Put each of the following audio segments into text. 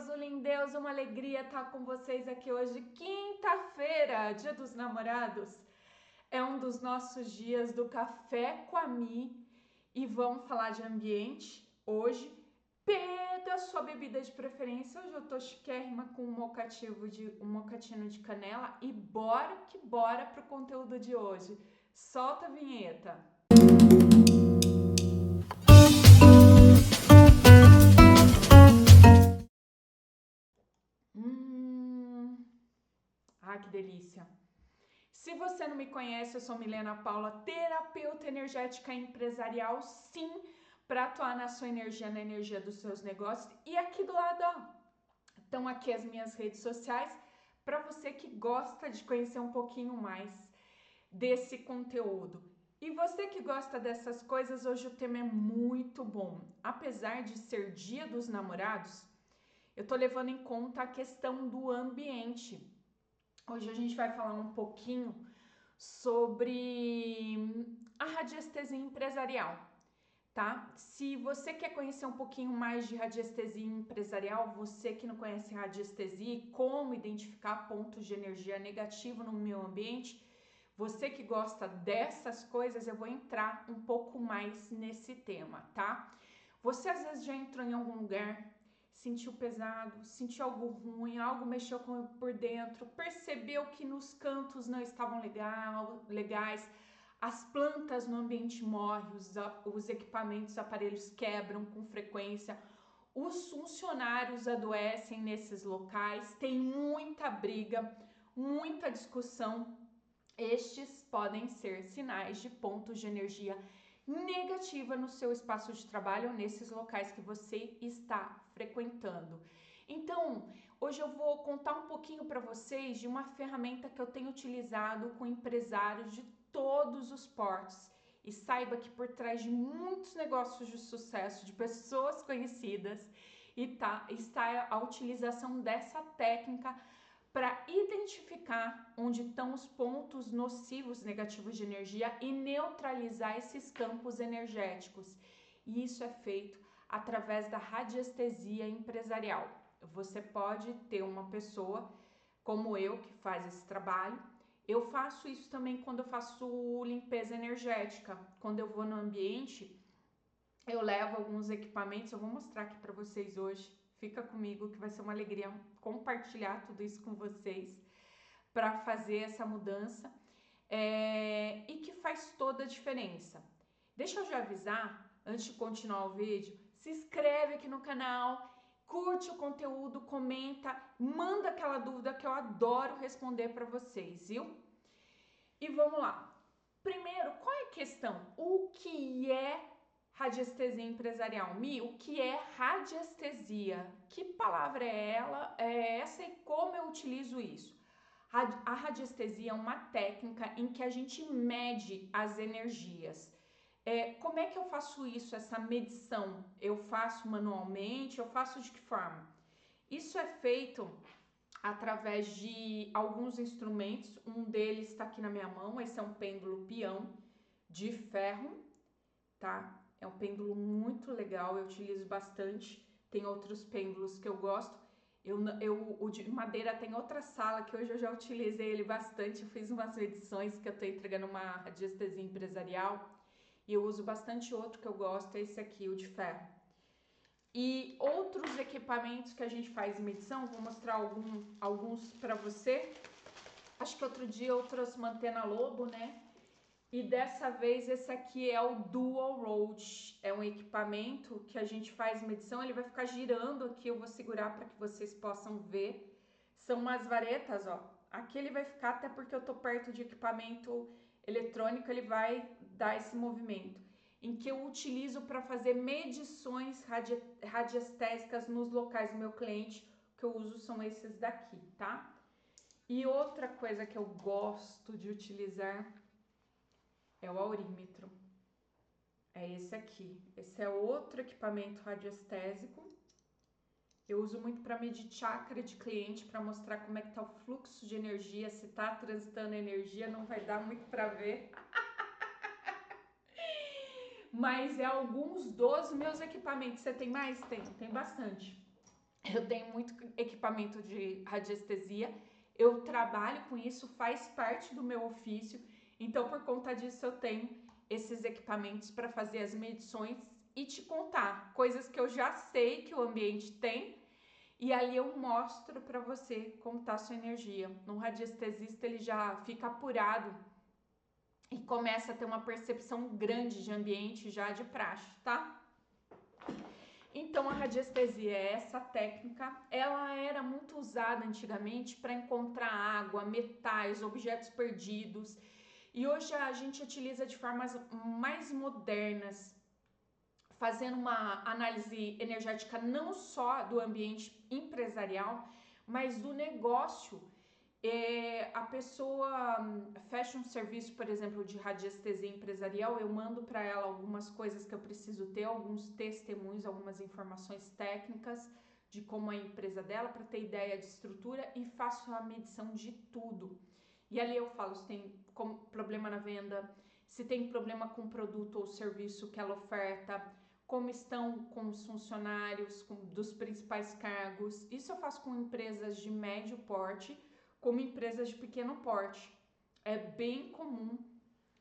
meus lindeus, uma alegria estar com vocês aqui hoje, quinta-feira, Dia dos Namorados. É um dos nossos dias do Café com a Mi e vamos falar de ambiente hoje. Pega a sua bebida de preferência, hoje eu tô chiquérrima com um mocatino de canela e bora que bora pro conteúdo de hoje. Solta a vinheta. Que delícia! Se você não me conhece, eu sou Milena Paula, terapeuta energética empresarial, sim, para atuar na sua energia, na energia dos seus negócios. E aqui do lado, ó, estão aqui as minhas redes sociais, para você que gosta de conhecer um pouquinho mais desse conteúdo. E você que gosta dessas coisas, hoje o tema é muito bom. Apesar de ser Dia dos Namorados, eu tô levando em conta a questão do ambiente. Hoje a gente vai falar um pouquinho sobre a radiestesia empresarial, tá? Se você quer conhecer um pouquinho mais de radiestesia empresarial, você que não conhece radiestesia e como identificar pontos de energia negativo no meio ambiente, você que gosta dessas coisas, eu vou entrar um pouco mais nesse tema, tá? Você às vezes já entrou em algum lugar, sentiu pesado, sentiu algo ruim, algo mexeu por dentro, percebeu que nos cantos não estavam legais, as plantas no ambiente morrem, os equipamentos, os aparelhos quebram com frequência, os funcionários adoecem nesses locais, tem muita briga, muita discussão. Estes podem ser sinais de pontos de energia negativa no seu espaço de trabalho ou nesses locais que você está frequentando. Então, hoje eu vou contar um pouquinho para vocês de uma ferramenta que eu tenho utilizado com empresários de todos os portos. E saiba que por trás de muitos negócios de sucesso, de pessoas conhecidas, está a utilização dessa técnica para identificar onde estão os pontos nocivos negativos de energia e neutralizar esses campos energéticos. E isso é feito através da radiestesia empresarial. Você pode ter uma pessoa como eu que faz esse trabalho. Eu faço isso também quando eu faço limpeza energética. Quando eu vou no ambiente, eu levo alguns equipamentos, eu vou mostrar aqui para vocês hoje. Fica comigo que vai ser uma alegria compartilhar tudo isso com vocês para fazer essa mudança e que faz toda a diferença. Deixa eu já avisar, antes de continuar o vídeo, se inscreve aqui no canal, curte o conteúdo, comenta, manda aquela dúvida que eu adoro responder para vocês, viu? E vamos lá. Primeiro, qual é a questão? O que é radiestesia empresarial? Mi, o que é radiestesia? Que palavra é essa e como eu utilizo isso? A radiestesia é uma técnica em que a gente mede as energias. Como é que eu faço isso, essa medição? Eu faço manualmente? Eu faço de que forma? Isso é feito através de alguns instrumentos. Um deles está aqui na minha mão. Esse é um pêndulo peão de ferro, tá? É um pêndulo muito legal, eu utilizo bastante. Tem outros pêndulos que eu gosto. O de madeira tem outra sala que hoje eu já utilizei ele bastante. Eu fiz umas edições que eu tô entregando uma radiestesia empresarial e eu uso bastante outro que eu gosto, esse aqui, o de ferro. E outros equipamentos que a gente faz em medição, vou mostrar alguns para você. Acho que outro dia eu trouxe uma antena lobo, né? E dessa vez esse aqui é o Dual Road, é um equipamento que a gente faz medição, ele vai ficar girando aqui, eu vou segurar para que vocês possam ver. São umas varetas, ó, aqui ele vai ficar até porque eu tô perto de equipamento eletrônico, ele vai dar esse movimento, em que eu utilizo para fazer medições radiestésicas nos locais do meu cliente, que eu uso são esses daqui, tá? E outra coisa que eu gosto de utilizar é o aurímetro, é esse aqui. Esse é outro equipamento radiestésico. Eu uso muito para medir chakra de cliente, para mostrar como é que tá o fluxo de energia, se tá transitando energia, não vai dar muito para ver. Mas é alguns dos meus equipamentos. Você tem mais? Tem bastante. Eu tenho muito equipamento de radiestesia, eu trabalho com isso, faz parte do meu ofício, então por conta disso eu tenho esses equipamentos para fazer as medições e te contar coisas que eu já sei que o ambiente tem, e ali eu mostro para você como está a sua energia. Um radiestesista ele já fica apurado e começa a ter uma percepção grande de ambiente já de praxe, tá? Então a radiestesia, essa técnica, ela era muito usada antigamente para encontrar água, metais, objetos perdidos. E hoje a gente utiliza de formas mais modernas, fazendo uma análise energética não só do ambiente empresarial, mas do negócio. A pessoa fecha um serviço, por exemplo, de radiestesia empresarial, eu mando para ela algumas coisas que eu preciso ter, alguns testemunhos, algumas informações técnicas de como é a empresa dela, para ter ideia de estrutura, e faço a medição de tudo. E ali eu falo se tem problema na venda, se tem problema com o produto ou serviço que ela oferta, como estão com os funcionários dos principais cargos. Isso eu faço com empresas de médio porte, como empresas de pequeno porte. É bem comum,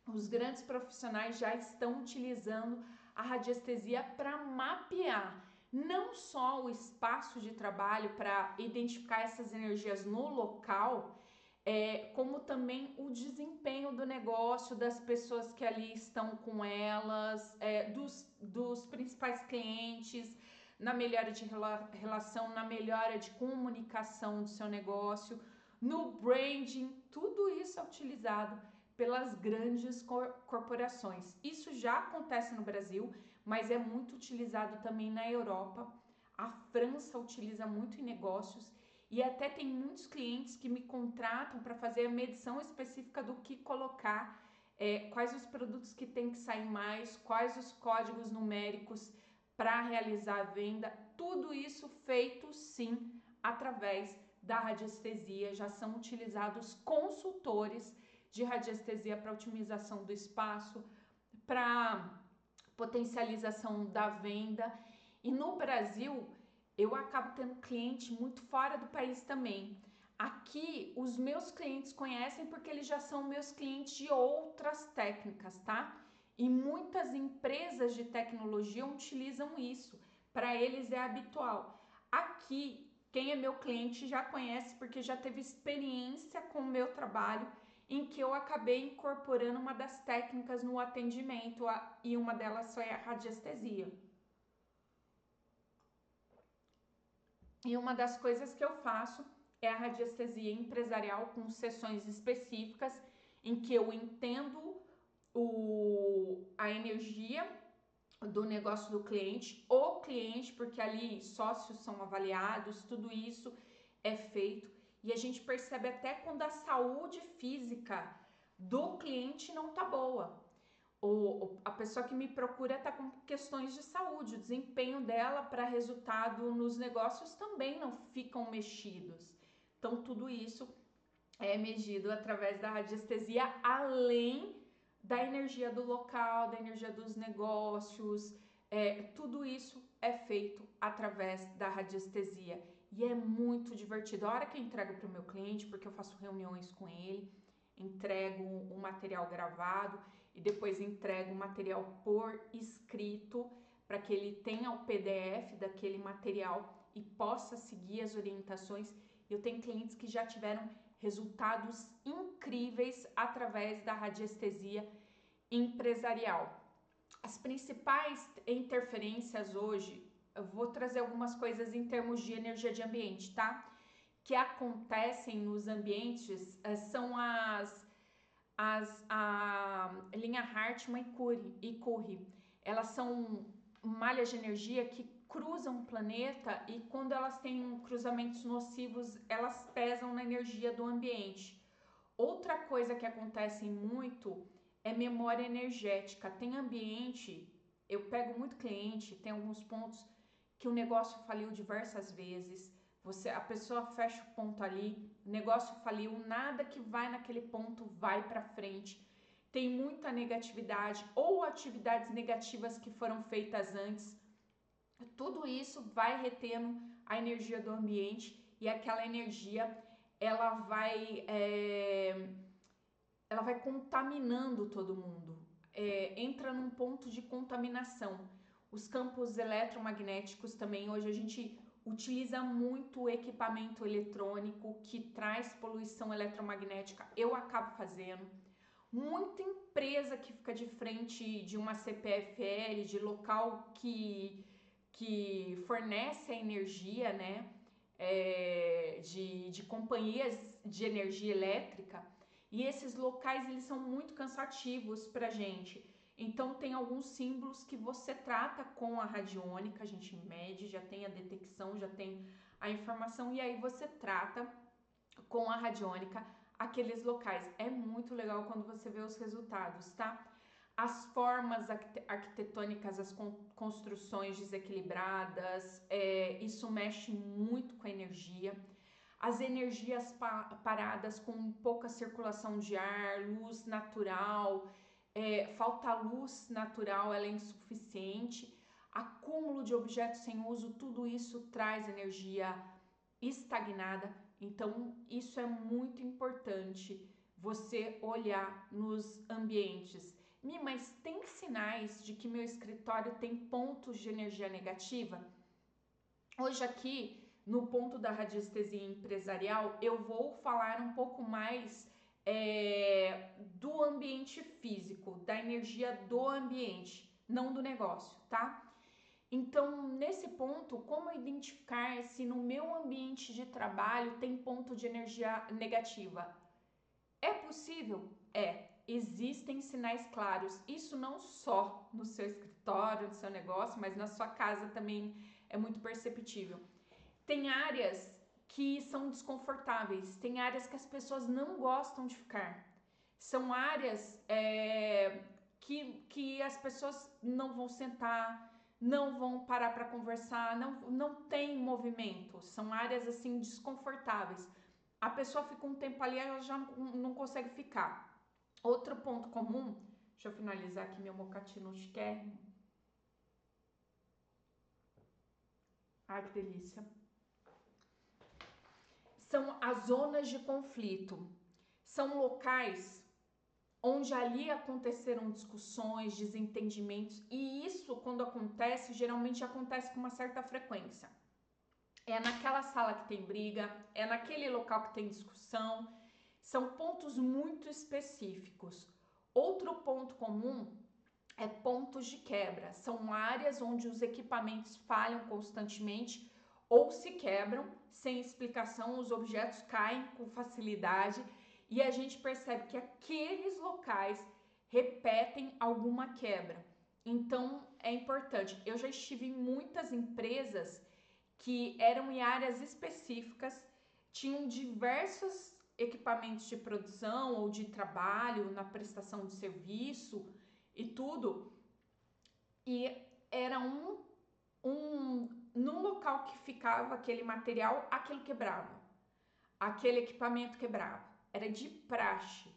os grandes profissionais já estão utilizando a radiestesia para mapear não só o espaço de trabalho, para identificar essas energias no local, como também o desempenho do negócio, das pessoas que ali estão com elas, dos principais clientes, na melhora de relação, na melhora de comunicação do seu negócio, no branding. Tudo isso é utilizado pelas grandes corporações. Isso já acontece no Brasil, mas é muito utilizado também na Europa. A França utiliza muito em negócios, e até tem muitos clientes que me contratam para fazer a medição específica do que colocar, quais os produtos que tem que sair mais, quais os códigos numéricos para realizar a venda. Tudo isso feito sim através da radiestesia. Já são utilizados consultores de radiestesia para otimização do espaço, para potencialização da venda. E no Brasil eu acabo tendo cliente muito fora do país também. Aqui os meus clientes conhecem porque eles já são meus clientes de outras técnicas, tá? E muitas empresas de tecnologia utilizam isso, para eles é habitual. Aqui, quem é meu cliente já conhece porque já teve experiência com o meu trabalho, em que eu acabei incorporando uma das técnicas no atendimento, e uma delas foi a radiestesia. E uma das coisas que eu faço é a radiestesia empresarial, com sessões específicas em que eu entendo a energia do negócio do cliente, o cliente, porque ali sócios são avaliados, tudo isso é feito, e a gente percebe até quando a saúde física do cliente não tá boa. A pessoa que me procura está com questões de saúde, o desempenho dela para resultado nos negócios também não ficam mexidos. Então tudo isso é medido através da radiestesia, além da energia do local, da energia dos negócios. Tudo isso é feito através da radiestesia, e é muito divertido. A hora que eu entrego para o meu cliente, porque eu faço reuniões com ele, entrego um material gravado e depois entrego o material por escrito, para que ele tenha o PDF daquele material e possa seguir as orientações. Eu tenho clientes que já tiveram resultados incríveis através da radiestesia empresarial. As principais interferências hoje, eu vou trazer algumas coisas em termos de energia de ambiente, tá? Que acontecem nos ambientes, são a linha Hartmann e Curry. Elas são malhas de energia que cruzam o planeta, e quando elas têm cruzamentos nocivos, elas pesam na energia do ambiente. Outra coisa que acontece muito é memória energética. Tem ambiente, eu pego muito cliente, tem alguns pontos que o negócio faliu diversas vezes. A pessoa fecha o ponto ali, o negócio faliu, nada que vai naquele ponto vai para frente. Tem muita negatividade ou atividades negativas que foram feitas antes. tudo isso vai retendo a energia do ambiente e aquela energia ela vai contaminando todo mundo. Entra num ponto de contaminação. Os campos eletromagnéticos também, hoje a gente utiliza muito equipamento eletrônico que traz poluição eletromagnética. Eu acabo fazendo. Muita empresa que fica de frente de uma CPFL, de local que fornece a energia, né? De companhias de energia elétrica, e esses locais eles são muito cansativos para a gente. Então tem alguns símbolos que você trata com a radiônica, a gente mede, já tem a detecção, já tem a informação, e aí você trata com a radiônica aqueles locais. É muito legal quando você vê os resultados, tá? As formas arquitetônicas, as construções desequilibradas, isso mexe muito com a energia. As energias paradas com pouca circulação de ar, luz natural, falta luz natural, ela é insuficiente. Acúmulo de objetos sem uso, tudo isso traz energia estagnada. Então, isso é muito importante você olhar nos ambientes. Mas tem sinais de que meu escritório tem pontos de energia negativa? Hoje aqui, no ponto da radiestesia empresarial, eu vou falar um pouco mais do ambiente físico, da energia do ambiente, não do negócio, tá? Então, nesse ponto, como identificar se no meu ambiente de trabalho tem ponto de energia negativa? É possível? Existem sinais claros. Isso não só no seu escritório, no seu negócio, mas na sua casa também é muito perceptível. Tem áreas que são desconfortáveis, tem áreas que as pessoas não gostam de ficar. São áreas que as pessoas não vão sentar, não vão parar para conversar, não tem movimento. São áreas assim desconfortáveis. A pessoa fica um tempo ali, ela já não consegue ficar. Outro ponto comum, deixa eu finalizar aqui meu mocatino chiquérrimo. Ai, que delícia. São as zonas de conflito. São locais onde ali aconteceram discussões, desentendimentos, e isso, quando acontece, geralmente acontece com uma certa frequência. É naquela sala que tem briga, é naquele local que tem discussão, são pontos muito específicos. Outro ponto comum é pontos de quebra, são áreas onde os equipamentos falham constantemente ou se quebram sem explicação, os objetos caem com facilidade e a gente percebe que aqueles locais repetem alguma quebra. Então é importante. Eu já estive em muitas empresas que eram em áreas específicas, tinham diversos equipamentos de produção ou de trabalho na prestação de serviço e tudo, e era num local que ficava aquele material, aquilo quebrava, aquele equipamento quebrava, era de praxe,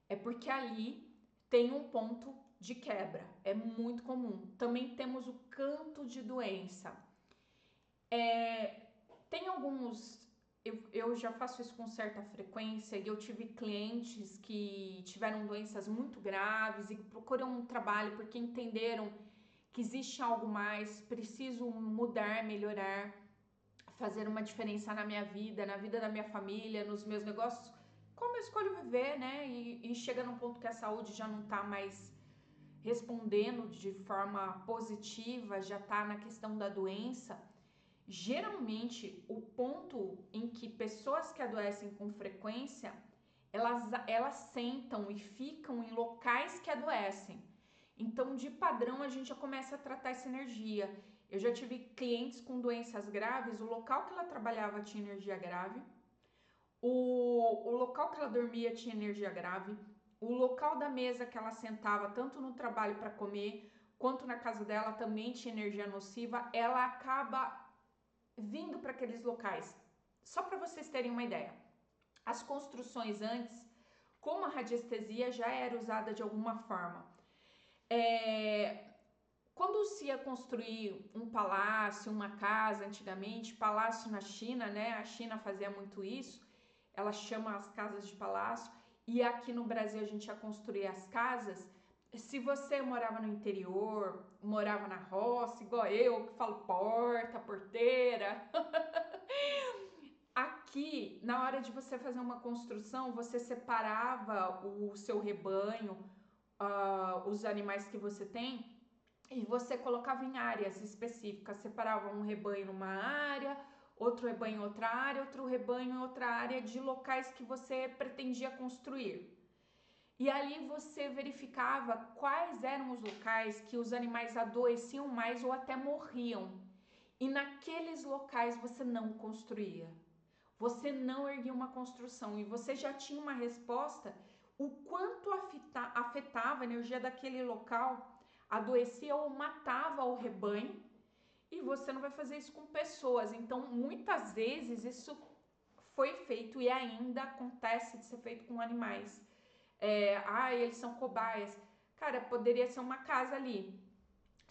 é porque ali tem um ponto de quebra, é muito comum. Também temos o canto de doença. Tem alguns, eu já faço isso com certa frequência e eu tive clientes que tiveram doenças muito graves e procuram um trabalho porque entenderam que existe algo mais, preciso mudar, melhorar, fazer uma diferença na minha vida, na vida da minha família, nos meus negócios, como eu escolho viver, né? E chega num ponto que a saúde já não tá mais respondendo de forma positiva, já tá na questão da doença. Geralmente, o ponto em que pessoas que adoecem com frequência, elas sentam e ficam em locais que adoecem. Então, de padrão, a gente já começa a tratar essa energia. Eu já tive clientes com doenças graves, o local que ela trabalhava tinha energia grave, o local que ela dormia tinha energia grave, o local da mesa que ela sentava, tanto no trabalho para comer, quanto na casa dela, também tinha energia nociva. Ela acaba vindo para aqueles locais. Só para vocês terem uma ideia, as construções antes, como a radiestesia já era usada de alguma forma, Quando se ia construir um palácio, uma casa antigamente, palácio na China, né? A China fazia muito isso, ela chama as casas de palácio, e aqui no Brasil a gente ia construir as casas. Se você morava no interior, morava na roça, igual eu, que falo porta, porteira, aqui, na hora de você fazer uma construção, você separava o seu rebanho, os animais que você tem, e você colocava em áreas específicas, separava um rebanho numa área, outro rebanho em outra área, outro rebanho em outra área de locais que você pretendia construir. E ali você verificava quais eram os locais que os animais adoeciam mais ou até morriam. E naqueles locais você não construía. Você não erguia uma construção e você já tinha uma resposta o quanto afetava a energia daquele local, adoecia ou matava o rebanho, e você não vai fazer isso com pessoas. Então, muitas vezes isso foi feito e ainda acontece de ser feito com animais. Eles são cobaias. Cara, poderia ser uma casa ali.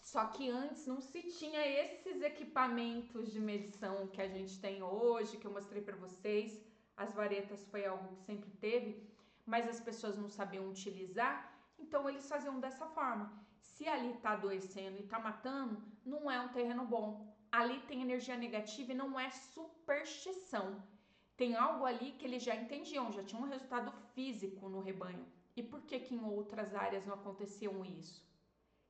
Só que antes não se tinha esses equipamentos de medição que a gente tem hoje, que eu mostrei para vocês. As varetas foi algo que sempre teve, mas as pessoas não sabiam utilizar, então eles faziam dessa forma. Se ali está adoecendo e está matando, não é um terreno bom. Ali tem energia negativa e não é superstição. Tem algo ali que eles já entendiam, já tinha um resultado físico no rebanho. E por que que em outras áreas não aconteciam isso?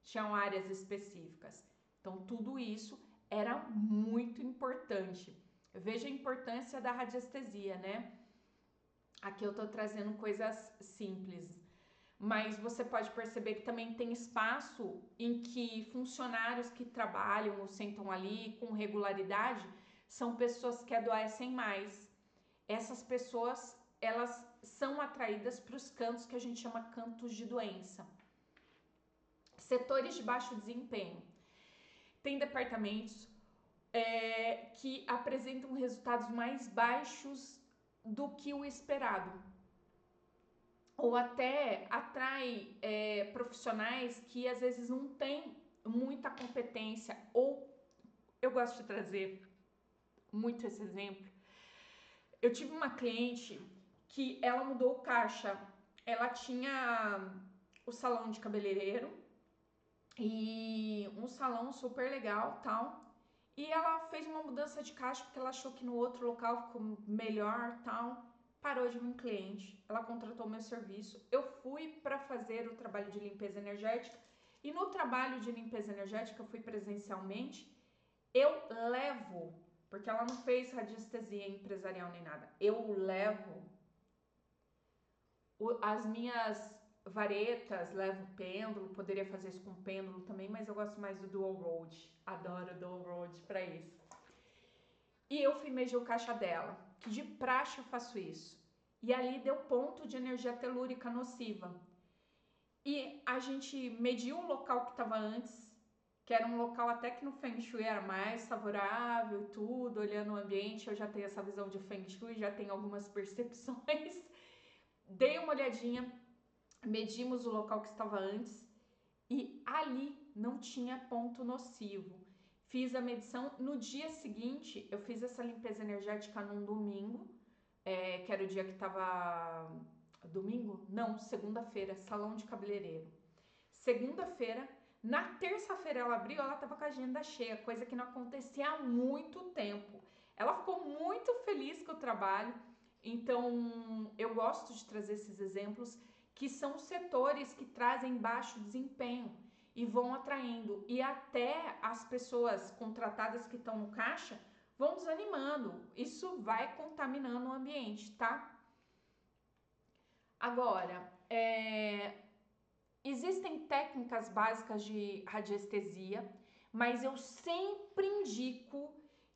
Tinham áreas específicas. Então, tudo isso era muito importante. Veja a importância da radiestesia, né? Aqui eu tô trazendo coisas simples, mas você pode perceber que também tem espaço em que funcionários que trabalham ou sentam ali com regularidade são pessoas que adoecem mais. Essas pessoas, elas são atraídas para os cantos que a gente chama cantos de doença. Setores de baixo desempenho. Tem departamentos que apresentam resultados mais baixos do que o esperado. Ou até atrai profissionais que às vezes não têm muita competência. Ou eu gosto de trazer muito esse exemplo. Eu tive uma cliente que ela mudou o caixa. Ela tinha o salão de cabeleireiro e um salão super legal, tal. E ela fez uma mudança de caixa porque ela achou que no outro local ficou melhor, tal. Parou de vir um cliente, ela contratou meu serviço. Eu fui para fazer o trabalho de limpeza energética e no trabalho de limpeza energética eu fui presencialmente. Eu levo, porque ela não fez radiestesia empresarial nem nada. Eu levo as minhas varetas, levo pêndulo, poderia fazer isso com pêndulo também, mas eu gosto mais do dual road, adoro o dual road para isso. E eu fui medir o caixa dela, que de praxe eu faço isso, e ali deu ponto de energia telúrica nociva. E a gente mediu o local que estava antes, que era um local até que no Feng Shui era mais favorável e tudo, olhando o ambiente, eu já tenho essa visão de Feng Shui, já tenho algumas percepções. Dei uma olhadinha, medimos o local que estava antes e ali não tinha ponto nocivo. Fiz a medição, no dia seguinte eu fiz essa limpeza energética num domingo, que era o dia que estava... Domingo? Não, segunda-feira, salão de cabeleireiro. Segunda-feira, na terça-feira ela abriu, ela estava com a agenda cheia, coisa que não acontecia há muito tempo. Ela ficou muito feliz com o trabalho, então eu gosto de trazer esses exemplos que são setores que trazem baixo desempenho e vão atraindo, e até as pessoas contratadas que estão no caixa vão desanimando. Isso vai contaminando o ambiente, tá? Agora, existem técnicas básicas de radiestesia, mas eu sempre indico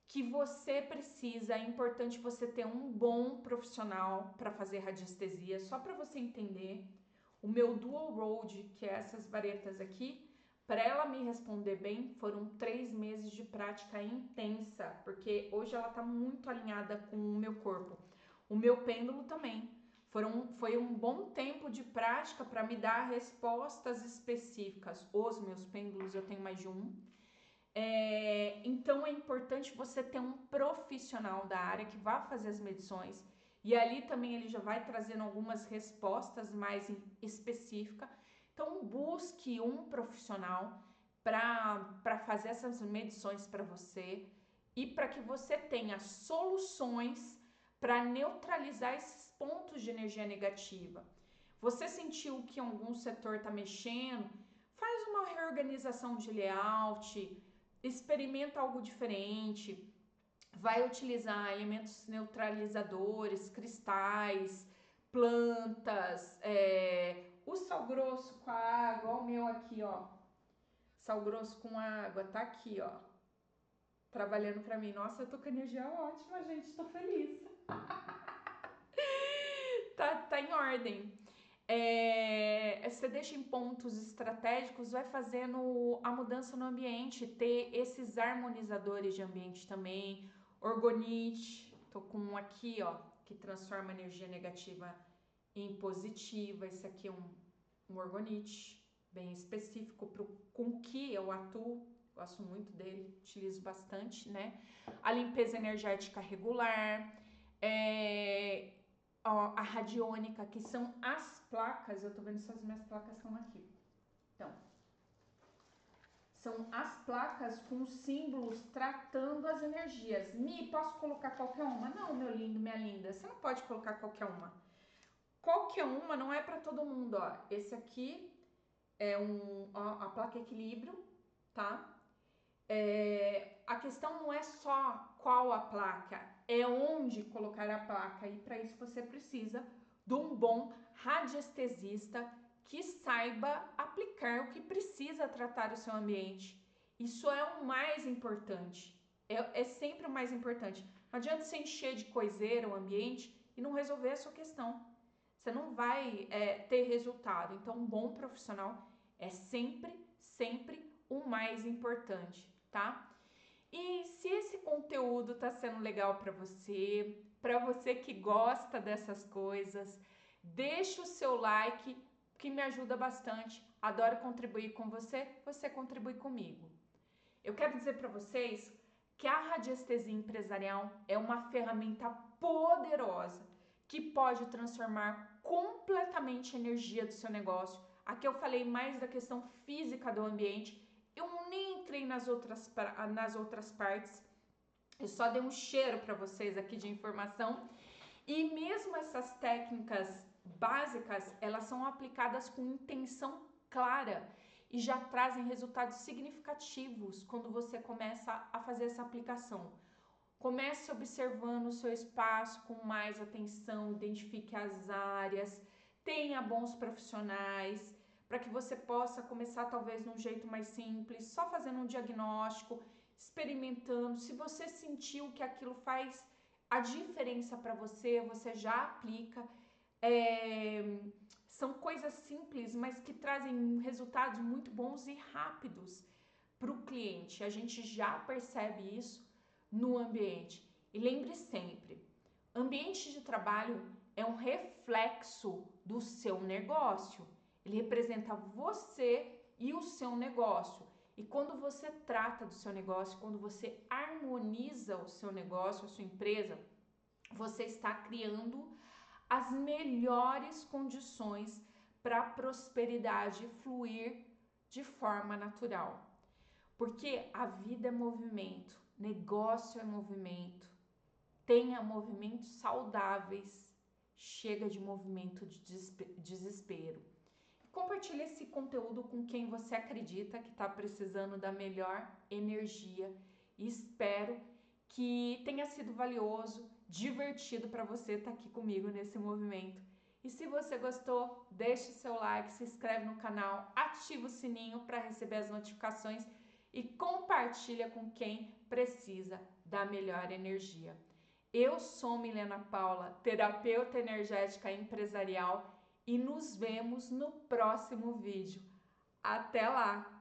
que você precisa, é importante você ter um bom profissional para fazer radiestesia, só para você entender. O meu dual road, que é essas varetas aqui, para ela me responder bem, foram 3 meses de prática intensa, porque hoje ela está muito alinhada com o meu corpo. O meu pêndulo também. Foi um bom tempo de prática para me dar respostas específicas. Os meus pêndulos, eu tenho mais de um. Então é importante você ter um profissional da área que vá fazer as medições. E ali também ele já vai trazendo algumas respostas mais específicas. Então busque um profissional para fazer essas medições para você e para que você tenha soluções para neutralizar esses pontos de energia negativa. Você sentiu que algum setor está mexendo? Faz uma reorganização de layout, experimenta algo diferente, vai utilizar elementos neutralizadores, cristais, plantas, o sal grosso com a água, ó, o meu aqui, ó, sal grosso com água, tá aqui, ó, trabalhando pra mim. Nossa, eu tô com energia ótima, gente, tô feliz. tá em ordem. Você deixa em pontos estratégicos, vai fazendo a mudança no ambiente, ter esses harmonizadores de ambiente também, orgonite, tô com um aqui, ó, que transforma energia negativa em positiva. Esse aqui é um orgonite bem específico com que eu atuo, gosto muito dele, utilizo bastante, né? A limpeza energética regular, a radiônica, que são as placas, eu tô vendo se as minhas placas estão aqui. Então, são as placas com símbolos tratando as energias. Posso colocar qualquer uma? Não, meu lindo, minha linda, você não pode colocar qualquer uma. Qualquer uma não é para todo mundo, ó. Esse aqui é a placa equilíbrio, tá? A questão não é só qual a placa, é onde colocar a placa, e para isso você precisa de um bom radiestesista que saiba aplicar o que precisa tratar o seu ambiente. Isso é o mais importante, é sempre o mais importante. Não adianta você encher de coiseira o ambiente e não resolver a sua questão. Você não vai ter resultado. Então, um bom profissional é sempre o mais importante, tá? E se esse conteúdo tá sendo legal para você que gosta dessas coisas, deixa o seu like, que me ajuda bastante. Adoro contribuir com você, você contribui comigo. Eu quero dizer para vocês que a radiestesia empresarial é uma ferramenta poderosa que pode transformar completamente a energia do seu negócio. Aqui eu falei mais da questão física do ambiente, eu nem entrei nas outras partes, eu só dei um cheiro para vocês aqui de informação. E mesmo essas técnicas básicas, elas são aplicadas com intenção clara e já trazem resultados significativos quando você começa a fazer essa aplicação. Comece observando o seu espaço com mais atenção, identifique as áreas, tenha bons profissionais, para que você possa começar talvez num jeito mais simples, só fazendo um diagnóstico, experimentando. Se você sentiu que aquilo faz a diferença para você, você já aplica. São coisas simples, mas que trazem resultados muito bons e rápidos para o cliente. A gente já percebe isso no ambiente. E lembre sempre, ambiente de trabalho é um reflexo do seu negócio. Ele representa você e o seu negócio. E quando você trata do seu negócio, quando você harmoniza o seu negócio, a sua empresa, você está criando as melhores condições para a prosperidade fluir de forma natural. Porque a vida é movimento, negócio é movimento. Tenha movimentos saudáveis, chega de movimento de desespero. Compartilhe esse conteúdo com quem você acredita que está precisando da melhor energia. E espero que tenha sido valioso, divertido para você estar aqui comigo nesse movimento. E se você gostou, deixe seu like, se inscreve no canal, ativa o sininho para receber as notificações e compartilha com quem precisa da melhor energia. Eu sou Milena Paula, terapeuta energética empresarial, e nos vemos no próximo vídeo. Até lá!